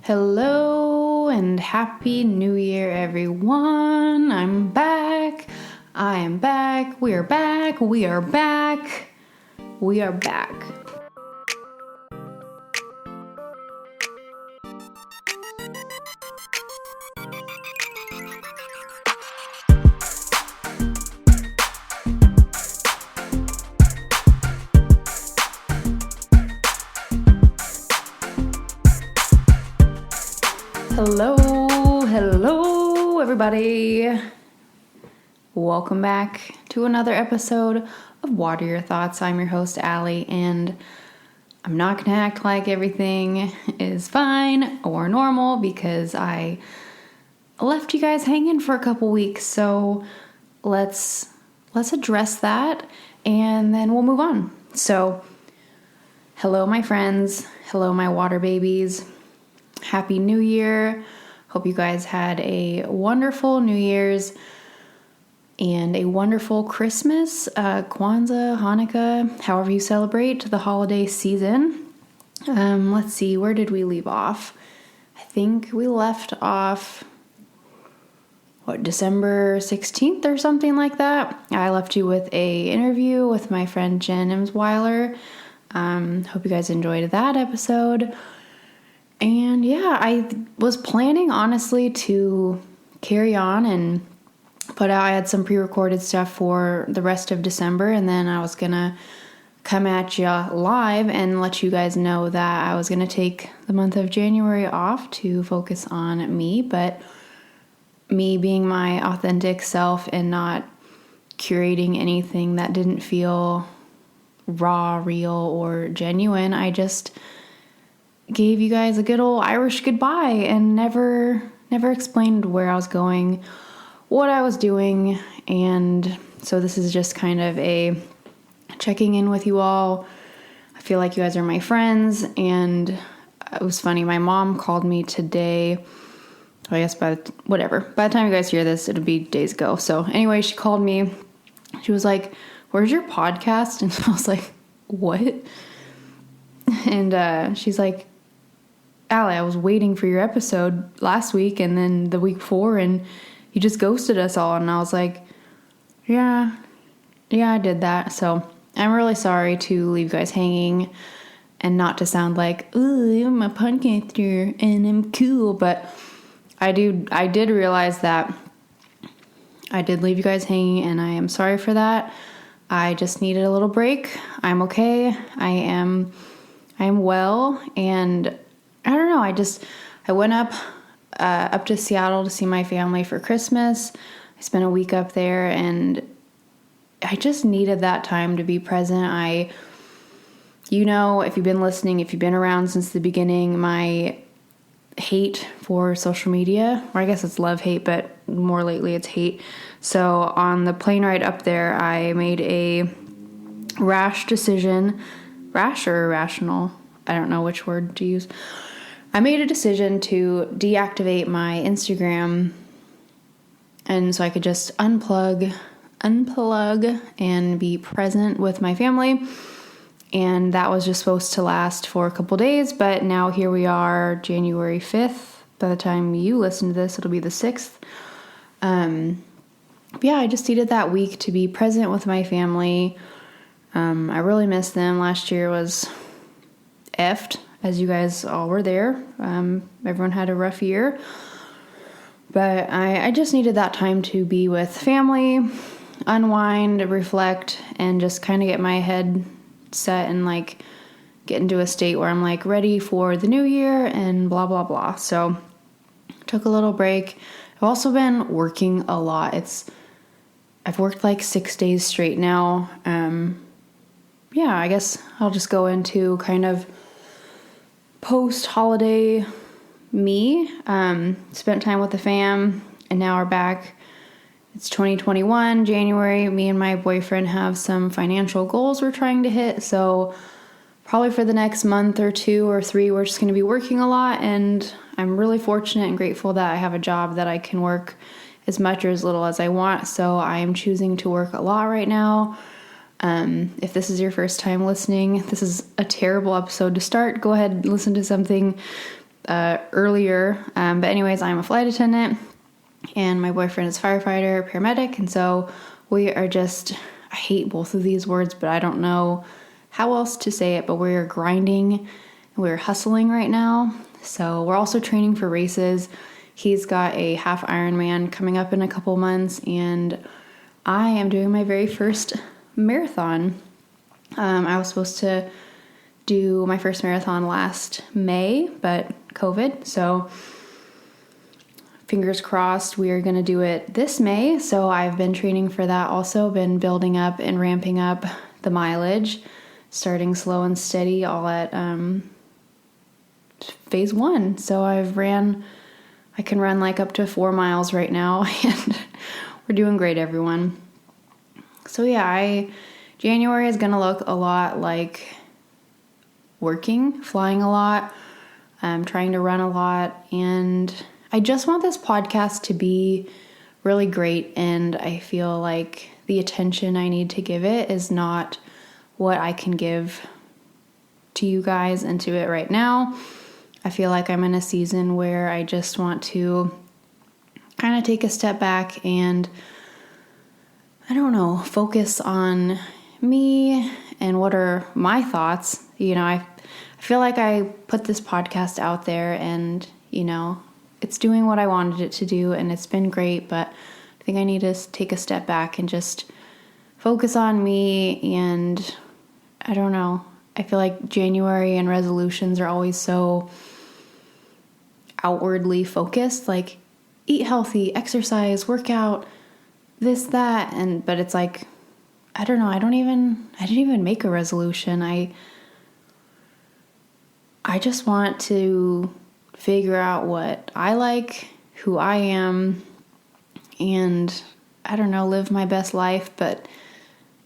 Hello and happy new year, everyone. I'm back. I am back. We are back. We are back. We are back. Hello, everybody. Welcome back to another episode of Water Your Thoughts. I'm your host, Allie, and I'm not going to act like everything is fine or normal because I left you guys hanging for a couple weeks. So let's address that, and then we'll move on. So, hello, my friends. Hello, my water babies. Happy New Year. Hope you guys had a wonderful New Year's and a wonderful Christmas, Kwanzaa, Hanukkah, however you celebrate the holiday season. Let's see, where did we leave off? I think we left off, December 16th or something like that. I left you with a interview with my friend Jen Imsweiler. Hope you guys enjoyed that episode. And yeah, I was planning, honestly, to carry on and put out, I had some pre-recorded stuff for the rest of December, and then I was going to come at you live and let you guys know that I was going to take the month of January off to focus on me, but me being my authentic self and not curating anything that didn't feel raw, real, or genuine, I just gave you guys a good old Irish goodbye and never explained where I was going, what I was doing. And so this is just kind of a checking in with you all. I feel like you guys are my friends, and it was funny. My mom called me today. I guess by the time you guys hear this, it'll be days ago. So anyway, she called me. She was like, "Where's your podcast?" And I was like, "What?" And she's like, "Allie, I was waiting for your episode last week and then the week before, and you just ghosted us all." And I was like, yeah, I did that. So I'm really sorry to leave you guys hanging and not to sound like, "Ooh, I'm a podcaster and I'm cool." But I did realize that I did leave you guys hanging, and I am sorry for that. I just needed a little break. I'm okay. I am well, and I don't know. I went up to Seattle to see my family for Christmas. I spent a week up there, and I just needed that time to be present. If you've been listening, if you've been around since the beginning, my hate for social media, or I guess it's love-hate, but more lately it's hate. So on the plane ride up there, I made a rash decision. Rash or irrational? I don't know which word to use. I made a decision to deactivate my Instagram, and so I could just unplug and be present with my family. And that was just supposed to last for a couple days, but now here we are, January 5th. By the time you listen to this, it'll be the 6th. Yeah, I just needed that week to be present with my family. I really miss them. Last year was effed, as you guys all were there. Everyone had a rough year. But I just needed that time to be with family, unwind, reflect, and just kind of get my head set and get into a state where I'm ready for the new year and blah, blah, blah. So took a little break. I've also been working a lot. I've worked 6 days straight now. Yeah, I guess I'll just go into kind of post-holiday me. Spent time with the fam, and now we're back. It's 2021, January. Me and my boyfriend have some financial goals we're trying to hit, so probably for the next month or 2 or 3, we're just going to be working a lot, and I'm really fortunate and grateful that I have a job that I can work as much or as little as I want, so I am choosing to work a lot right now. If this is your first time listening, this is a terrible episode to start. Go ahead and listen to something earlier. But anyways, I'm a flight attendant and my boyfriend is firefighter, paramedic. And so we are just, I hate both of these words, but I don't know how else to say it, but we're grinding and we're hustling right now. So we're also training for races. He's got a half Ironman coming up in a couple months, and I am doing my very first marathon. I was supposed to do my first marathon last May, but COVID. So fingers crossed we are going to do it this May. So I've been training for that, also been building up and ramping up the mileage, starting slow and steady, all at phase 1. So I can run like up to 4 miles right now, and we're doing great, everyone. So yeah, January is going to look a lot like working, flying a lot, trying to run a lot, and I just want this podcast to be really great, and I feel like the attention I need to give it is not what I can give to you guys and to it right now. I feel like I'm in a season where I just want to kind of take a step back and, I don't know, focus on me and what are my thoughts. You know, I feel like I put this podcast out there and, you know, it's doing what I wanted it to do and it's been great, but I think I need to take a step back and just focus on me. And I don't know, I feel like January and resolutions are always so outwardly focused, like eat healthy, exercise, work out, this, that, but it's like, I don't know, I didn't even make a resolution. I just want to figure out what I like, who I am, and I don't know, live my best life, but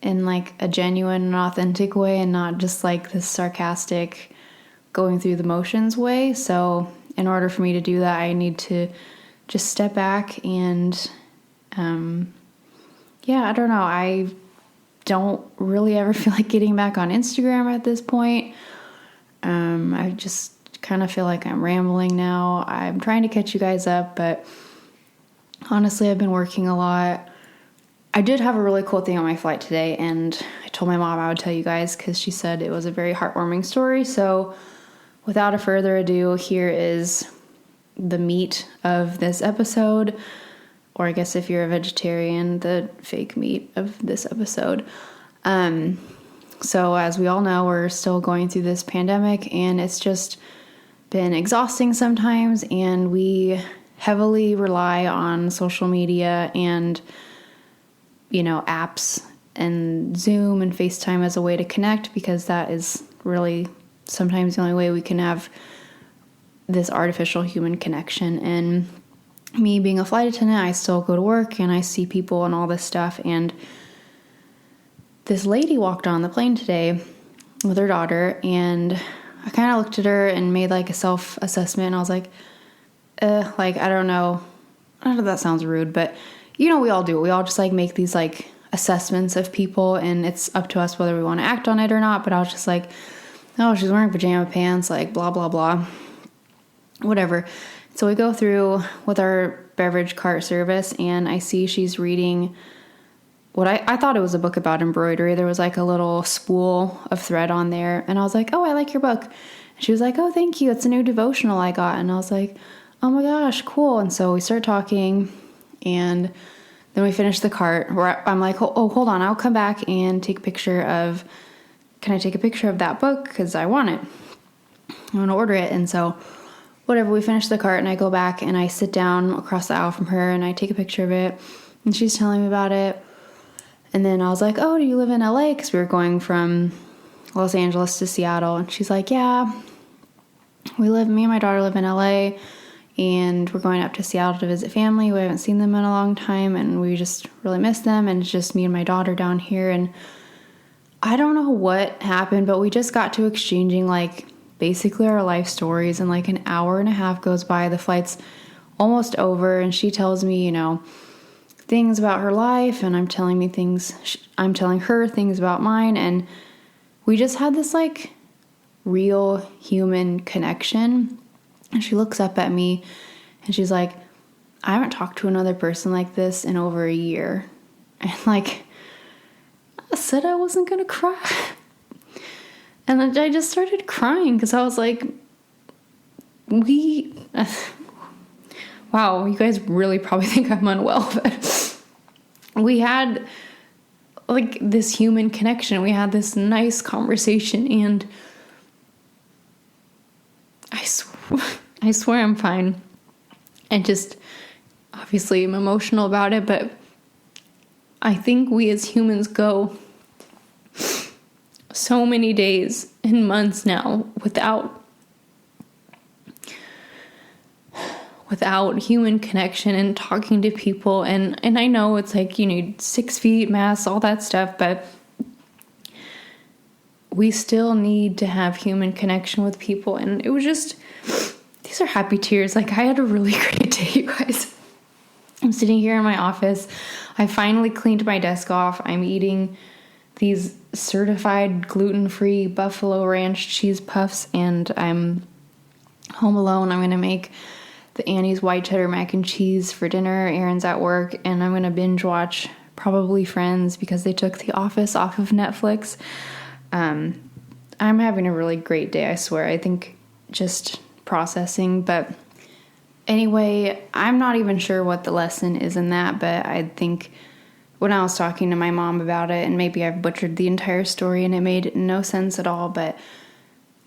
in like a genuine and authentic way, and not just like this sarcastic going through the motions way. So in order for me to do that, I need to just step back and, I don't know. I don't really ever feel like getting back on Instagram at this point. I just kind of feel like I'm rambling now. I'm trying to catch you guys up, but honestly, I've been working a lot. I did have a really cool thing on my flight today, and I told my mom I would tell you guys because she said it was a very heartwarming story. So without a further ado, here is the meat of this episode, or I guess if you're a vegetarian, the fake meat of this episode. So as we all know, we're still going through this pandemic, and it's just been exhausting sometimes, and we heavily rely on social media and, you know, apps and Zoom and FaceTime as a way to connect, because that is really sometimes the only way we can have this artificial human connection. And me being a flight attendant, I still go to work and I see people and all this stuff. And this lady walked on the plane today with her daughter, and I kind of looked at her and made like a self-assessment, and I was like, I don't know. I know that sounds rude, but you know, we all do it. We all just like make these like assessments of people, and it's up to us whether we want to act on it or not. But I was just like, oh, she's wearing pajama pants, like blah, blah, blah, whatever. So we go through with our beverage cart service, and I see she's reading what I thought it was a book about embroidery. There was like a little spool of thread on there, and I was like, oh, I like your book. And she was like, oh, thank you. It's a new devotional I got. And I was like, oh my gosh, cool. And so we start talking, and then we finish the cart where I'm like, oh, hold on. I'll come back and take a picture of, can I take a picture of that book? Because I want it. I want to order it. And so whatever, we finish the cart, and I go back and I sit down across the aisle from her and I take a picture of it, and she's telling me about it. And then I was like, oh, do you live in LA? Because we were going from Los Angeles to Seattle. And she's like, yeah, me and my daughter live in LA, and we're going up to Seattle to visit family. We haven't seen them in a long time, and we just really miss them. And it's just me and my daughter down here. And I don't know what happened, but we just got to exchanging like basically our life stories, and like an hour and a half goes by. The flight's almost over, and she tells me, you know, things about her life, and I'm telling her things about mine, and we just had this like real human connection. And she looks up at me and she's like, I haven't talked to another person like this in over a year. And like, I said I wasn't going to cry. And then I just started crying because I was like, wow, you guys really probably think I'm unwell, but we had like this human connection. We had this nice conversation, and I swear I'm fine. And just, obviously I'm emotional about it, but I think we as humans go so many days and months now without human connection and talking to people. And I know it's like you need 6 feet, masks, all that stuff, but we still need to have human connection with people. And it was just, these are happy tears. Like, I had a really great day, you guys. I'm sitting here in my office. I finally cleaned my desk off. I'm eating these certified gluten-free Buffalo Ranch cheese puffs, and I'm home alone. I'm going to make the Annie's white cheddar mac and cheese for dinner. Aaron's at work, and I'm going to binge watch probably Friends because they took The Office off of Netflix. I'm having a really great day, I swear. I think just processing, but anyway, I'm not even sure what the lesson is in that, but I think when I was talking to my mom about it, and maybe I've butchered the entire story and it made no sense at all, but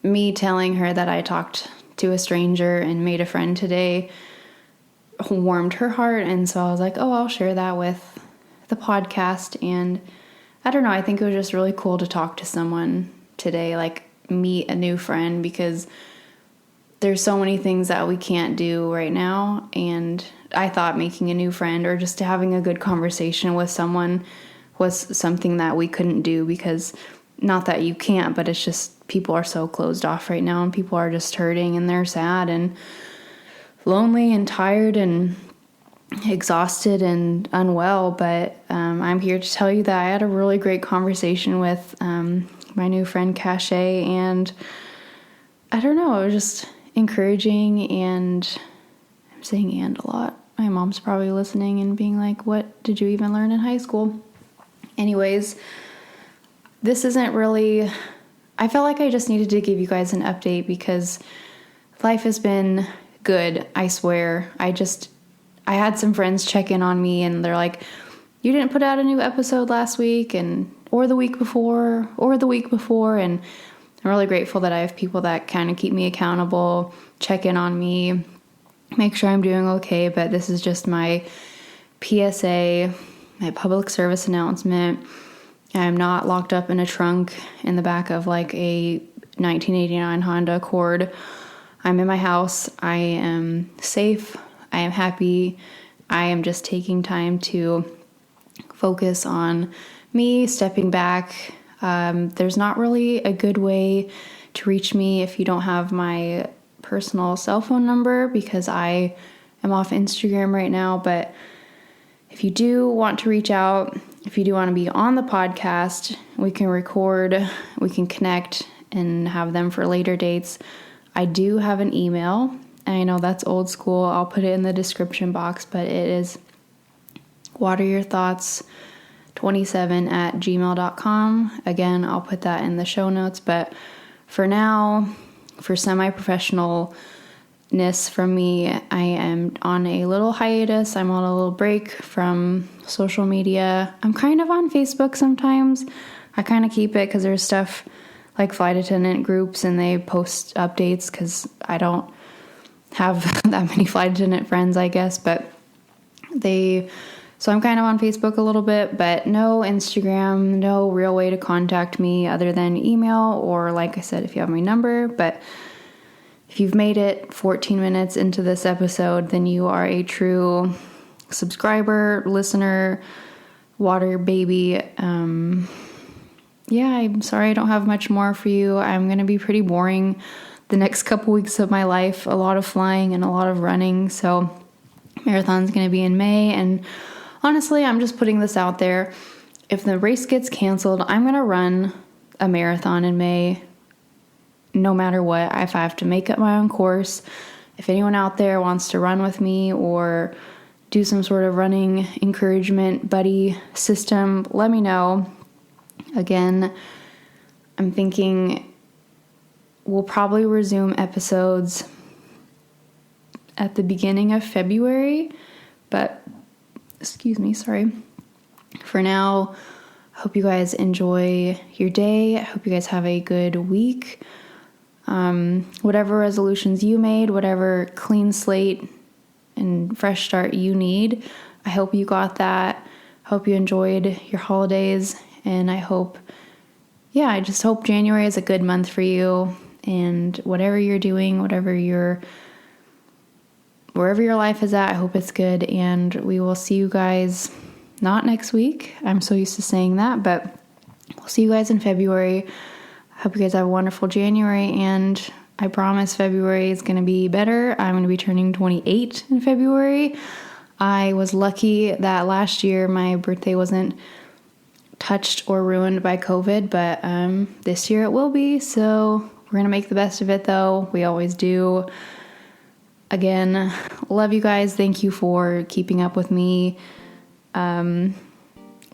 me telling her that I talked to a stranger and made a friend today warmed her heart, and so I was like, oh, I'll share that with the podcast. And I don't know, I think it was just really cool to talk to someone today, like meet a new friend, because there's so many things that we can't do right now, and I thought making a new friend or just having a good conversation with someone was something that we couldn't do, because not that you can't, but it's just people are so closed off right now, and people are just hurting and they're sad and lonely and tired and exhausted and unwell. But I'm here to tell you that I had a really great conversation with my new friend Cachet, and I don't know, it was just encouraging. And I'm saying "and" a lot. My mom's probably listening and being like, what did you even learn in high school? Anyways, this isn't really, I felt like I just needed to give you guys an update because life has been good, I swear. I had some friends check in on me, and they're like, you didn't put out a new episode last week or the week before, and I'm really grateful that I have people that kind of keep me accountable, check in on me, make sure I'm doing okay. But this is just my PSA, my public service announcement. I'm not locked up in a trunk in the back of like a 1989 Honda Accord. I'm in my house. I am safe. I am happy. I am just taking time to focus on me, stepping back. There's not really a good way to reach me if you don't have my personal cell phone number, because I am off Instagram right now. But if you do want to reach out, if you do want to be on the podcast, we can record, we can connect and have them for later dates. I do have an email. I know that's old school. I'll put it in the description box, but it is wateryourthoughts27@gmail.com. Again, I'll put that in the show notes. But for now, for semi-professionalness from me, I am on a little hiatus. I'm on a little break from social media. I'm kind of on Facebook sometimes. I kind of keep it because there's stuff like flight attendant groups, and they post updates because I don't have that many flight attendant friends, I guess, so I'm kind of on Facebook a little bit, but no Instagram, no real way to contact me other than email, or like I said, if you have my number. But if you've made it 14 minutes into this episode, then you are a true subscriber, listener, water baby. Yeah, I'm sorry I don't have much more for you. I'm going to be pretty boring the next couple weeks of my life, a lot of flying and a lot of running. So marathon's going to be in May, and honestly, I'm just putting this out there. If the race gets canceled, I'm going to run a marathon in May no matter what. If I have to make up my own course, if anyone out there wants to run with me or do some sort of running encouragement buddy system, let me know. Again, I'm thinking we'll probably resume episodes at the beginning of February, but sorry. For now, I hope you guys enjoy your day. I hope you guys have a good week. Whatever resolutions you made, whatever clean slate and fresh start you need, I hope you got that. Hope you enjoyed your holidays, and I just hope January is a good month for you, and whatever you're doing, wherever your life is at, I hope it's good, and we will see you guys not next week. I'm so used to saying that, but we'll see you guys in February. Hope you guys have a wonderful January, and I promise February is going to be better. I'm going to be turning 28 in February. I was lucky that last year my birthday wasn't touched or ruined by COVID, but this year it will be, so we're going to make the best of it, though. We always do. Again, love you guys. Thank you for keeping up with me.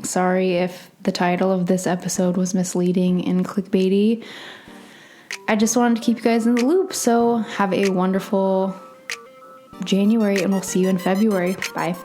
Sorry if the title of this episode was misleading and clickbaity. I just wanted to keep you guys in the loop. So have a wonderful January, and we'll see you in February. Bye.